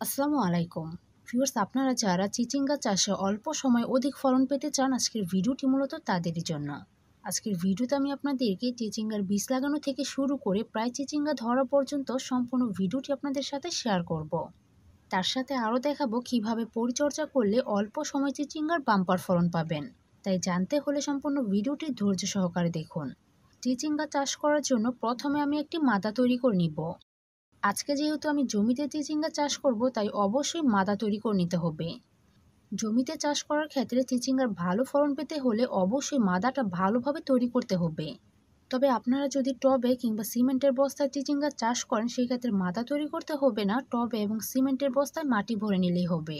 আসসালামু আলাইকুম ভিউয়ার্স, আপনারা যারা চিচিঙ্গা চাষে অল্প সময় অধিক ফলন পেতে চান, আজকের ভিডিওটি মূলত তাদেরই জন্য। আজকের ভিডিওতে আমি আপনাদেরকে চিচিঙ্গার বীজ লাগানো থেকে শুরু করে প্রায় চিচিঙ্গা ধরা পর্যন্ত সম্পূর্ণ ভিডিওটি আপনাদের সাথে শেয়ার করব। তার সাথে আরও দেখাবো কিভাবে পরিচর্যা করলে অল্প সময় চিচিঙ্গার বাম্পার ফলন পাবেন। তাই জানতে হলে সম্পূর্ণ ভিডিওটি ধৈর্য সহকারে দেখুন। চিচিঙ্গা চাষ করার জন্য প্রথমে আমি একটি মাদা তৈরি করে নিব। আজকে যেহেতু আমি জমিতে চিচিঙ্গা চাষ করব, তাই অবশ্যই মাদা তৈরি করে নিতে হবে। জমিতে চাষ করার ক্ষেত্রে চিচিঙ্গার ভালো ফলন পেতে হলে অবশ্যই মাদাটা ভালোভাবে তৈরি করতে হবে। তবে আপনারা যদি টবে কিংবা সিমেন্টের বস্তায় চিচিঙ্গা চাষ করেন, সেই ক্ষেত্রে মাদা তৈরি করতে হবে না, টবে এবং সিমেন্টের বস্তায় মাটি ভরে নিলেই হবে।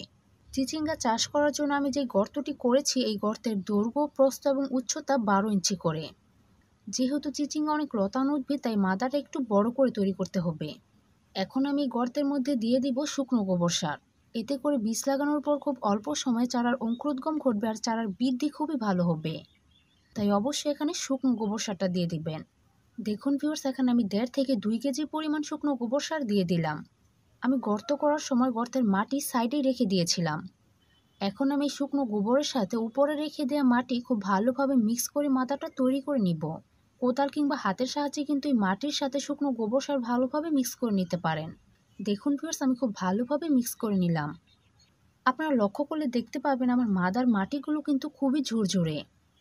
চিচিঙ্গা চাষ করার জন্য আমি যে গর্তটি করেছি, এই গর্তের দৈর্ঘ্য, প্রস্থ এবং উচ্চতা 12 ইঞ্চি করে। যেহেতু চিচিঙ্গা অনেক লতানো উদ্ভিদ, তাই মাদাটা একটু বড় করে তৈরি করতে হবে। এখন আমি গর্তের মধ্যে দিয়ে দিব শুকনো গোবর সার। এতে করে বীজ লাগানোর পর খুব অল্প সময়ে চারার অঙ্কুরোদ্গম ঘটবে আর চারার বৃদ্ধি খুবই ভালো হবে। তাই অবশ্যই এখানে শুকনো গোবর সারটা দিয়ে দিবেন। দেখুন ভিউয়ার্স, এখানে আমি 1.5 থেকে 2 কেজি পরিমাণ শুকনো গোবর সার দিয়ে দিলাম। আমি গর্ত করার সময় গর্তের মাটি সাইডেই রেখে দিয়েছিলাম। এখন আমি শুকনো গোবরের সাথে উপরে রেখে দেওয়া মাটি খুব ভালোভাবে মিক্স করে মাদাটা তৈরি করে নিব। কোদাল কিংবা হাতের সাহায্যে কিন্তু এই মাটির সাথে শুকনো গোবর সার ভালোভাবে মিক্স করে নিতে পারেন। দেখুন ভিউয়ার্স, আমি খুব ভালোভাবে মিক্স করে নিলাম। আপনারা লক্ষ্য করলে দেখতে পাবেন আমার মাদার মাটিগুলো কিন্তু খুবই ঝুরঝুরে।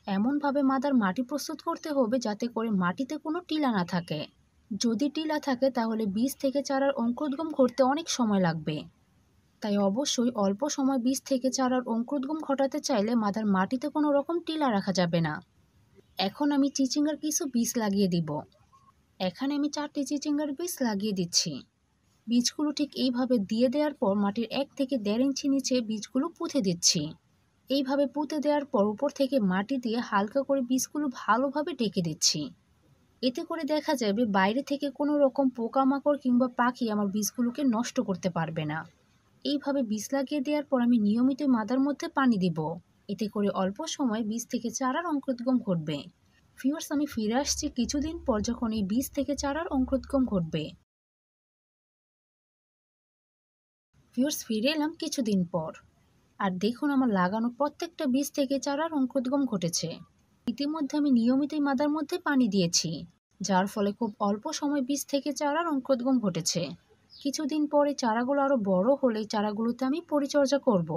এমনভাবে মাদার মাটি প্রস্তুত করতে হবে যাতে করে মাটিতে কোনো টিলা না থাকে। যদি টিলা থাকে তাহলে বীজ থেকে চারার অঙ্কুরোদ্গম ঘটতে অনেক সময় লাগবে। তাই অবশ্যই অল্প সময় বীজ থেকে চারার অঙ্কুরোদ্গম ঘটাতে চাইলে মাদার মাটিতে কোনো রকম টিলা রাখা যাবে না। এখন আমি চিচিঙ্গার কিছু বীজ লাগিয়ে দিব। এখানে আমি 4টি চিচিঙ্গার বীজ লাগিয়ে দিচ্ছি। বীজগুলো ঠিক এইভাবে দিয়ে দেওয়ার পর মাটির 1 থেকে 1.5 ইঞ্চি নিচে বীজগুলো পুঁতে দিচ্ছি। এইভাবে পুঁতে দেওয়ার পর উপর থেকে মাটি দিয়ে হালকা করে বীজগুলো ভালোভাবে ঢেকে দিচ্ছি। এতে করে দেখা যাবে বাইরে থেকে কোনো রকম পোকামাকড় কিংবা পাখি আমার বীজগুলোকে নষ্ট করতে পারবে না। এইভাবে বীজ লাগিয়ে দেওয়ার পর আমি নিয়মিত মাদার মধ্যে পানি দিব। এতে করে অল্প সময় বীজ থেকে চারার অঙ্কুরোদ্গম ঘটবে। ভিউয়ার্স, আমি ফিরে আসছি কিছুদিন পর যখন এই বীজ থেকে চারার অঙ্কুরোদ্গম ঘটবে। ভিউয়ার্স, ফিরে এলাম কিছুদিন পর। আর দেখুন আমার লাগানো প্রত্যেকটা বীজ থেকে চারার অঙ্কুরোদ্গম ঘটেছে। ইতিমধ্যে আমি নিয়মিতই মাদার মধ্যে পানি দিয়েছি, যার ফলে খুব অল্প সময় বীজ থেকে চারার অঙ্কুরোদ্গম ঘটেছে। কিছুদিন পরে চারাগুলো আরো বড় হলে চারাগুলোতে আমি পরিচর্যা করব।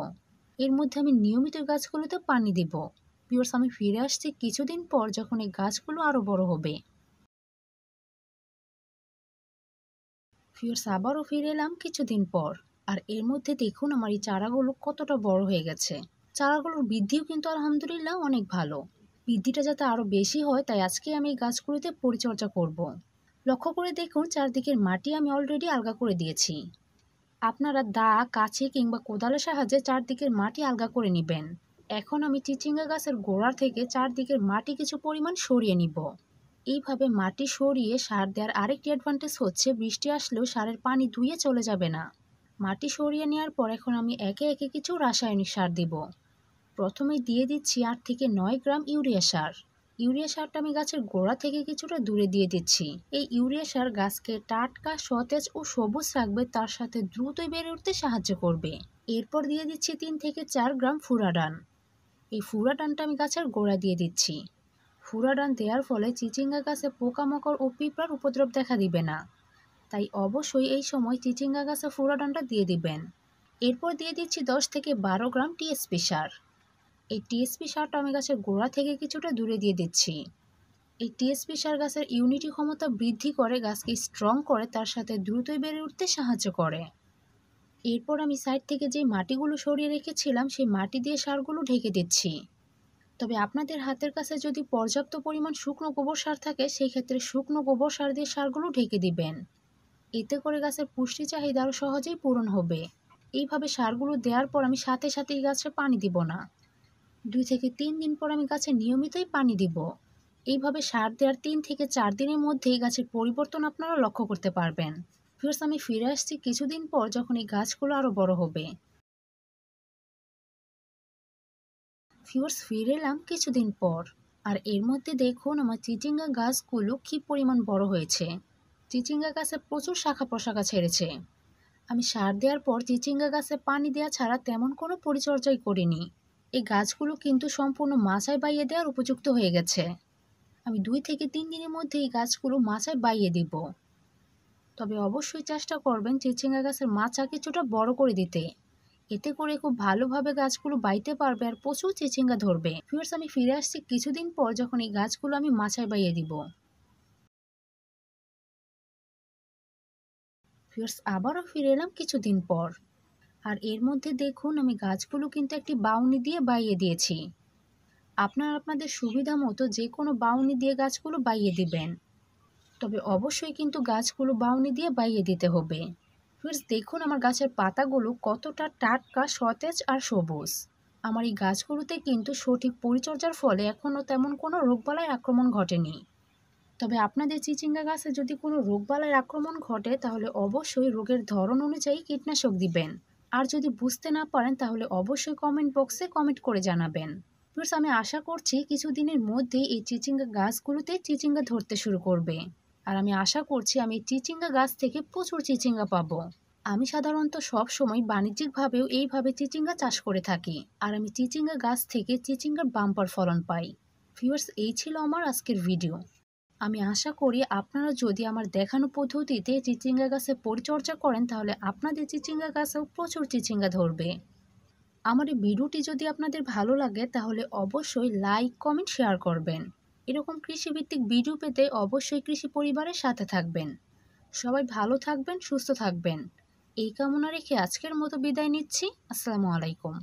এর মধ্যে আমি নিয়মিত গাছগুলোতে পানি দিব। ভিউয়ার্স, আমি ফিরে আসছি কিছুদিন পর যখন এই গাছগুলো আরো বড় হবে। ভিউয়ার্স, আবারও ফিরে এলাম কিছুদিন পর। আর এর মধ্যে দেখুন আমার এই চারাগুলো কতটা বড় হয়ে গেছে। চারাগুলোর বৃদ্ধিও কিন্তু আলহামদুলিল্লাহ অনেক ভালো। বৃদ্ধিটা যাতে আরো বেশি হয়, তাই আজকে আমি এই গাছগুলোতে পরিচর্যা করব। লক্ষ্য করে দেখুন চারদিকের মাটি আমি অলরেডি আলগা করে দিয়েছি। আপনারা দা, কাছি কিংবা কোদালের সাহায্যে চারদিকের মাটি আলগা করে নেবেন। এখন আমি চিচিঙ্গা গাছের গোড়া থেকে চারদিকের মাটি কিছু পরিমাণ সরিয়ে নিব। এইভাবে মাটি সরিয়ে সার দেওয়ার আরেকটি অ্যাডভান্টেজ হচ্ছে বৃষ্টি আসলেও সারের পানি ধুয়ে চলে যাবে না। মাটি সরিয়ে নেওয়ার পর এখন আমি একে একে কিছু রাসায়নিক সার দিব। প্রথমে দিয়ে দিচ্ছি 8 থেকে 9 গ্রাম ইউরিয়া সার। ইউরিয়া সারটা আমি গাছের গোড়া থেকে কিছুটা দূরে দিয়ে দিচ্ছি। এই ইউরিয়া সার গাছকে টাটকা, সতেজ ও সবুজ রাখবে, তার সাথে দ্রুতই বেড়ে উঠতে সাহায্য করবে। এরপর দিয়ে দিচ্ছি 3 থেকে 4 গ্রাম ফুরাডান। এই ফুরাডানটা আমি গাছের গোড়া দিয়ে দিচ্ছি। ফুরাডান দেওয়ার ফলে চিচিঙ্গা গাছে পোকামাকড় ও পিঁপড়ার উপদ্রব দেখা দিবে না। তাই অবশ্যই এই সময় চিচিঙ্গা গাছে ফুরাডানটা দিয়ে দিবেন। এরপর দিয়ে দিচ্ছি 10 থেকে 12 গ্রাম টিএসপি সার। এই টিএসপি সারটা আমি গাছের গোড়া থেকে কিছুটা দূরে দিয়ে দিচ্ছি। এই টিএসপি সার গাছের ইমিউনিটি ক্ষমতা বৃদ্ধি করে, গাছকে স্ট্রং করে, তার সাথে দ্রুতই বেড়ে উঠতে সাহায্য করে। এরপর আমি সাইড থেকে যে মাটিগুলো সরিয়ে রেখেছিলাম সেই মাটি দিয়ে সারগুলো ঢেকে দিচ্ছি। তবে আপনাদের হাতের কাছে যদি পর্যাপ্ত পরিমাণ শুকনো গোবর সার থাকে, সেই ক্ষেত্রে শুকনো গোবর সার দিয়ে সারগুলো ঢেকে দিবেন। এতে করে গাছের পুষ্টি চাহিদা আরও সহজেই পূরণ হবে। এইভাবে সারগুলো দেওয়ার পর আমি সাথে সাথেই গাছে পানি দিব না। 2 থেকে 3 দিন পর আমি গাছে নিয়মিতই পানি দিব। এইভাবে সার দেওয়ার 3 থেকে 4 দিনের মধ্যেই গাছের পরিবর্তন আপনারা লক্ষ্য করতে পারবেন। ভিউয়ার্স, আমি ফিরে আসছি কিছুদিন পর যখন এই গাছগুলো আরো বড় হবে। ভিউয়ার্স, ফিরে এলাম কিছুদিন পর। আর এর মধ্যে দেখুন আমার চিচিঙ্গা গাছগুলো কি পরিমাণ বড় হয়েছে। চিচিঙ্গা গাছে প্রচুর শাখা প্রশাখা ছেড়েছে। আমি সার দেওয়ার পর চিচিঙ্গা গাছে পানি দেওয়া ছাড়া তেমন কোনো পরিচর্যাই করিনি। এই গাছগুলো কিন্তু সম্পূর্ণ মাচায় বাইয়ে দেওয়ার উপযুক্ত হয়ে গেছে। আমি 2 থেকে 3 দিনের মধ্যে এই গাছগুলো মাচায় বাইয়ে দিব। তবে অবশ্যই চেষ্টা করবেন চিচিঙ্গা গাছের মাচা কিছুটা বড় করে দিতে। এতে করে খুব ভালোভাবে গাছগুলো বাইতে পারবে আর প্রচুর চিচিঙ্গা ধরবে। ভিউয়ার্স, আমি ফিরে আসছি কিছুদিন পর যখন এই গাছগুলো আমি মাচায় বাইয়ে দিব। ভিউয়ার্স, আবারও ফিরে এলাম কিছুদিন পর। আর এর মধ্যে দেখুন আমি গাছগুলো কিন্তু একটি বাউনি দিয়ে বাইয়ে দিয়েছি। আপনারা আপনাদের সুবিধা মতো যে কোনো বাউনি দিয়ে গাছগুলো বাইয়ে দিবেন। তবে অবশ্যই কিন্তু গাছগুলো বাউনি দিয়ে বাইয়ে দিতে হবে। ভিউয়ার্স, দেখুন আমার গাছের পাতাগুলো কতটা টাটকা, সতেজ আর সবুজ। আমার এই গাছগুলোতে কিন্তু সঠিক পরিচর্যার ফলে এখনও তেমন কোনো রোগবালাইয়ের আক্রমণ ঘটেনি। তবে আপনাদের চিচিঙ্গা গাছে যদি কোনো রোগবালাইয়ের আক্রমণ ঘটে তাহলে অবশ্যই রোগের ধরন অনুযায়ী কীটনাশক দিবেন। আর যদি বুঝতে না পারেন তাহলে অবশ্যই কমেন্ট বক্সে কমেন্ট করে জানাবেন। প্লাস আমি আশা করছি কিছুদিনের মধ্যেই এই চিচিঙ্গা গাছগুলোতে চিচিঙ্গা ধরতে শুরু করবে। আর আমি আশা করছি আমি এই চিচিঙ্গা গাছ থেকে প্রচুর চিচিঙ্গা পাবো। আমি সাধারণত সব সময় বাণিজ্যিকভাবেও এইভাবে চিচিঙ্গা চাষ করে থাকি। আর আমি চিচিঙ্গা গাছ থেকে চিচিঙ্গার বাম্পার ফলন পাই। ভিউয়ার্স, এই ছিল আমার আজকের ভিডিও। আমি আশা করি আপনারা যদি আমার দেখানো পদ্ধতিতে চিচিঙ্গা গাছে পরিচর্যা করেন তাহলে আপনাদের চিচিঙ্গা গাছেও প্রচুর চিচিঙ্গা ধরবে। আমার এই ভিডিওটি যদি আপনাদের ভালো লাগে তাহলে অবশ্যই লাইক, কমেন্ট, শেয়ার করবেন। এরকম কৃষিভিত্তিক ভিডিও পেতে অবশ্যই কৃষি পরিবারের সাথে থাকবেন। সবাই ভালো থাকবেন, সুস্থ থাকবেন। এই কামনা রেখে আজকের মতো বিদায় নিচ্ছি। আসসালামু আলাইকুম।